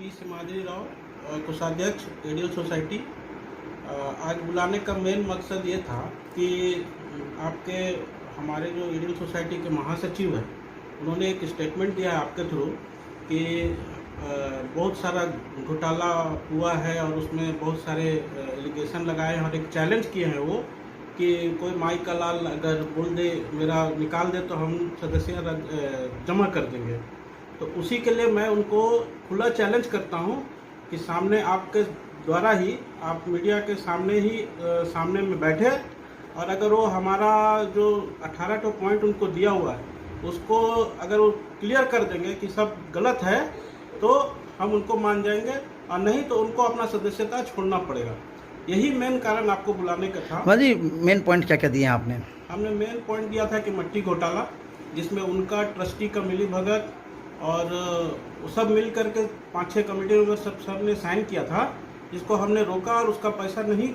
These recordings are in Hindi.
पी सिमाद्री राव, कोषाध्यक्ष एडियल सोसाइटी। आज बुलाने का मेन मकसद ये था कि आपके हमारे जो एडियल सोसाइटी के महासचिव हैं, उन्होंने एक स्टेटमेंट दिया है आपके थ्रू कि बहुत सारा घोटाला हुआ है और उसमें बहुत सारे एलिगेशन लगाए हैं और एक चैलेंज किए हैं वो कि कोई माई का लाल अगर बोल दे, मेरा निकाल दे, तो हम सदस्य जमा कर देंगे। तो उसी के लिए मैं उनको खुला चैलेंज करता हूं कि सामने आपके द्वारा ही, आप मीडिया के सामने ही सामने में बैठे और अगर वो हमारा जो 18 टो पॉइंट उनको दिया हुआ है उसको अगर वो क्लियर कर देंगे कि सब गलत है तो हम उनको मान जाएंगे, और नहीं तो उनको अपना सदस्यता छोड़ना पड़ेगा। यही मेन कारण आपको बुलाने का था। जी, मेन पॉइंट क्या क्या दिए आपने? हमने मेन पॉइंट दिया था कि मट्टी घोटाला, जिसमें उनका ट्रस्टी का मिली भगत और सब मिल करके 5-6 कमेटी मेंबर सब ने साइन किया था, जिसको हमने रोका और उसका पैसा नहीं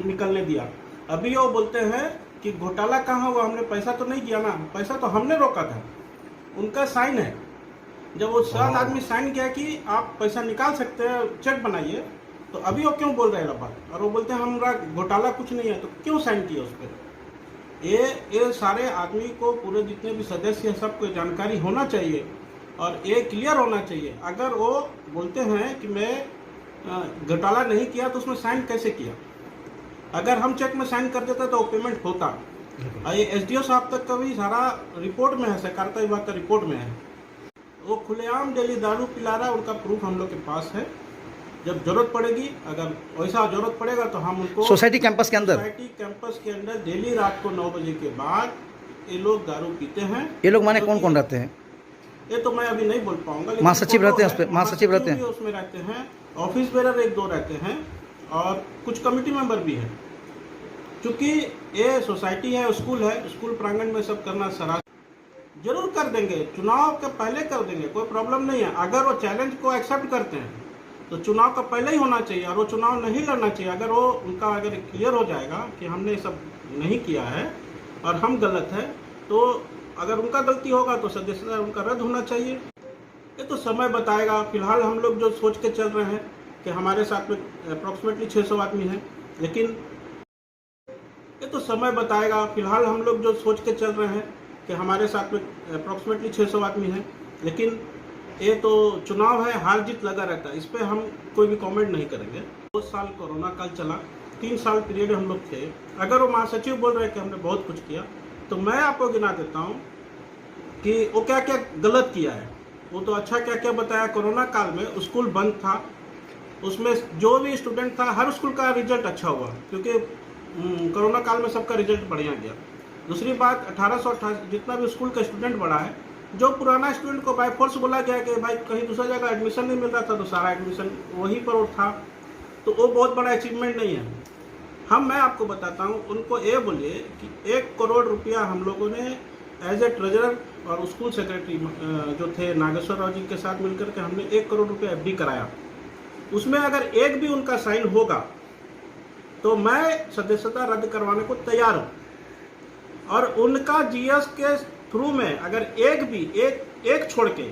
निकलने दिया। अभी वो बोलते हैं कि घोटाला कहाँ हुआ, हमने पैसा तो नहीं किया ना, पैसा तो हमने रोका था, उनका साइन है। जब वो 7 आदमी साइन किया कि आप पैसा निकाल सकते हैं, चेक बनाइए, तो अभी वो क्यों बोल रहे हैं बात? और वो बोलते हैं हमारा घोटाला कुछ नहीं है, तो क्यों साइन किया उस पर? ये सारे आदमी को, पूरे जितने भी सदस्य हैं, सबको जानकारी होना चाहिए और ये क्लियर होना चाहिए। अगर वो बोलते हैं कि मैं घोटाला नहीं किया तो उसमें साइन कैसे किया? अगर हम चेक में साइन कर देते तो पेमेंट होता। और ये एसडीओ साहब तक का भी सारा रिपोर्ट में है, सहकारिता विभाग का रिपोर्ट में है। वो खुलेआम डेली दारू पिला रहा है, उनका प्रूफ हम लोग के पास है। जब जरूरत पड़ेगी, अगर वैसा जरूरत पड़ेगा तो हम उनको सोसाइटी कैंपस के अंदर डेली रात को 9 बजे के बाद ये लोग दारू पीते हैं। ये लोग माने कौन कौन रहते हैं? ये तो मैं अभी नहीं बोल पाऊंगा। महासचिव रहते हैं उस पे, महासचिव रहते हैं उसमें रहते हैं, ऑफिस बेरर 1-2 रहते हैं और कुछ कमेटी मेंबर भी हैं। क्योंकि ये सोसाइटी है, स्कूल है, स्कूल प्रांगण में सब करना सरा जरूर कर देंगे, चुनाव के पहले कर देंगे, कोई प्रॉब्लम नहीं है। अगर वो चैलेंज को एक्सेप्ट करते हैं तो चुनाव का पहले ही होना चाहिए और वो चुनाव नहीं लड़ना चाहिए। अगर वो उनका अगर क्लियर हो जाएगा कि हमने सब नहीं किया है और हम गलत है, तो अगर उनका गलती होगा तो सदस्यता उनका रद्द होना चाहिए। ये तो समय बताएगा। फिलहाल हम लोग जो सोच के चल रहे हैं कि हमारे साथ में अप्रॉक्सीमेटली 600 आदमी हैं, लेकिन ये तो समय बताएगा। फिलहाल हम लोग जो सोच के चल रहे हैं कि हमारे साथ में अप्रॉक्सीमेटली 600 आदमी हैं, लेकिन ये तो चुनाव है, हार जीत लगा रहता है, इस पर हम कोई भी कमेंट नहीं करेंगे। 2 साल कोरोना काल चला, 3 साल पीरियड हम लोग थे। अगर वो महासचिव बोल रहे हैं कि हमने बहुत कुछ किया, तो मैं आपको गिना देता हूँ कि वो क्या क्या गलत किया है। वो तो अच्छा क्या क्या बताया। कोरोना काल में स्कूल बंद था, उसमें जो भी स्टूडेंट था, हर स्कूल का रिजल्ट अच्छा हुआ, क्योंकि कोरोना काल में सबका रिजल्ट बढ़िया गया। दूसरी बात, 1888 जितना भी स्कूल का स्टूडेंट बढ़ा है, जो पुराना स्टूडेंट को बाय फोर्स बोला गया कि भाई कहीं दूसरा जगह एडमिशन नहीं मिल रहा था, तो सारा एडमिशन वहीं पर था, तो वो बहुत बड़ा अचीवमेंट नहीं है। मैं आपको बताता हूँ, उनको ये बोलिए कि 1 करोड़ रुपया हम लोगों ने एज ए ट्रेजरर और स्कूल सेक्रेटरी जो थे नागेश्वर राव जी के साथ मिलकर के हमने 1 करोड़ रुपया एफडी कराया। उसमें अगर एक भी उनका साइन होगा तो मैं सदस्यता रद्द करवाने को तैयार हूँ। और उनका जीएस के थ्रू में अगर एक भी एक छोड़ के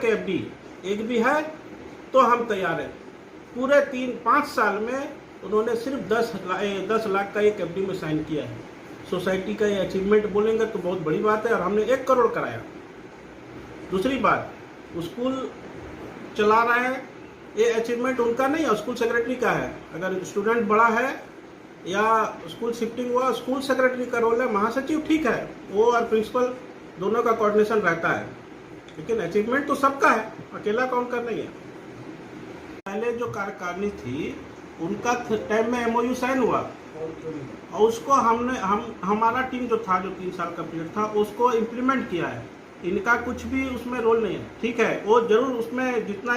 एफडी एक भी है तो हम तैयार हैं। पूरे 3-5 साल में उन्होंने सिर्फ 10 लाख का एक एफडी में साइन किया है। सोसाइटी का ये अचीवमेंट बोलेंगे तो बहुत बड़ी बात है, और हमने 1 करोड़ कराया। दूसरी बात, स्कूल चला रहे हैं, ये अचीवमेंट उनका नहीं है, स्कूल सेक्रेटरी का है। अगर स्टूडेंट बड़ा है या स्कूल शिफ्टिंग हुआ, स्कूल सेक्रेटरी का रोल है। महासचिव ठीक है, वो और प्रिंसिपल दोनों का कोऑर्डिनेशन रहता है, लेकिन अचीवमेंट तो सबका है, अकेला कौन का नहीं है। पहले जो कार्यकारिणी थी उनका टाइम में एमओयू साइन हुआ और उसको हमारा टीम जो था, जो 3 साल का पीरियड था, उसको इम्प्लीमेंट किया है। इनका कुछ भी उसमें रोल नहीं है। ठीक है, वो जरूर उसमें जितना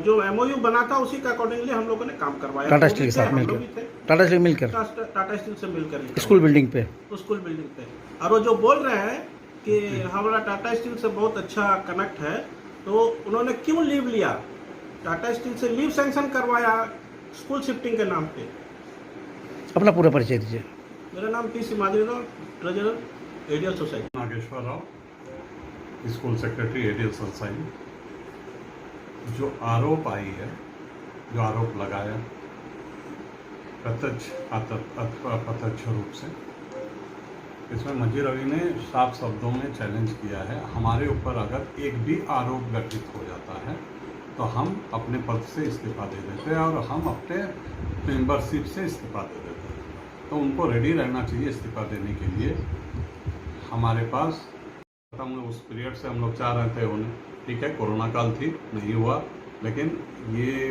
जो एमओयू बना था उसी का अकॉर्डिंगली हम लोगों ने काम करवाया। टाटा स्टील के साथ मिलकर, टाटा स्टील से मिलकर स्कूल बिल्डिंग पे। और वो जो बोल रहे हैं कि हमारा टाटा स्टील से बहुत अच्छा कनेक्ट है, तो उन्होंने क्यों लीव लिया? टाटा स्टील से लीव सैंक्शन करवाया स्कूल शिफ्टिंग के नाम पे। अपना पूरा परिचय दीजिए। मेरा नाम P Simadri Rao, treasurer ideal society. Nageshwar Rao, school secretary ideal society. जो आरोप आई है, जो आरोप लगाया प्रत्यक्ष अप्रत्यक्ष रूप से, इसमें मंजी रवि ने साफ शब्दों में चैलेंज किया है, हमारे ऊपर अगर एक भी आरोप गठित हो जाता है तो हम अपने पद से इस्तीफा दे देते हैं और हम अपने मेंबरशिप से इस्तीफा दे देते हैं। तो उनको रेडी रहना चाहिए इस्तीफा देने के लिए। हमारे पास हम उस पीरियड से हम लोग चाह रहे थे होने, ठीक है, कोरोना काल थी, नहीं हुआ, लेकिन ये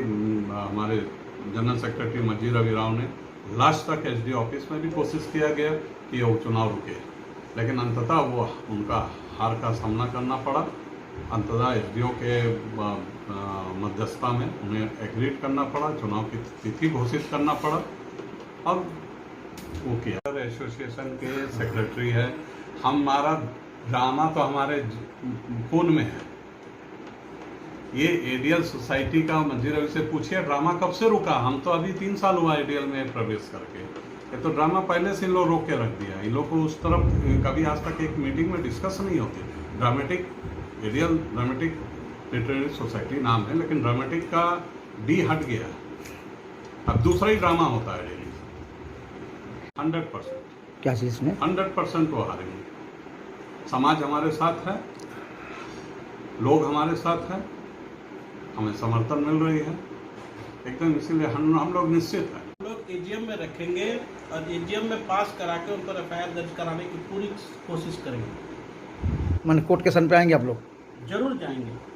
हमारे जनरल सेक्रेटरी मंजी रवि राव ने लास्ट तक एसडी ऑफिस में भी कोशिश किया गया कि वो चुनाव रुके, लेकिन अंततः वो उनका हार का सामना करना पड़ा। अंततः एसडीओ के मध्यस्थता में उन्हें एग्रीड करना पड़ा, चुनाव की तिथि घोषित करना पड़ा। अब वो किया, एसोसिएशन के सेक्रेटरी है, हमारा ड्रामा तो हमारे खून में है। ये एडीएल सोसाइटी का मंजी रवि से पूछिए ड्रामा कब से रुका, हम तो अभी 3 साल हुआ एडीएल में प्रवेश करके, ये तो ड्रामा पहले से इन लोग रोक के रख दिया। इन लोग को उस तरफ कभी आज तक एक मीटिंग में डिस्कस नहीं होती। Dramatic ADL dramatic literary society नाम है, लेकिन ड्रामेटिक का डी हट गया, अब दूसरा ही ड्रामा होता है डेली। 100% क्या चीज़ में 100% वो हारेंगे। समाज हमारे साथ है, लोग हमारे साथ हैं, हमें समर्थन मिल रही है एकदम, इसीलिए हम लोग निश्चित हैं। हम लोग एजीएम में रखेंगे और एजीएम में पास करा के उन पर एफआईआर दर्ज कराने की पूरी कोशिश करेंगे। मैंने कोर्ट के सन पे आएंगे आप लोग? जरूर जाएंगे।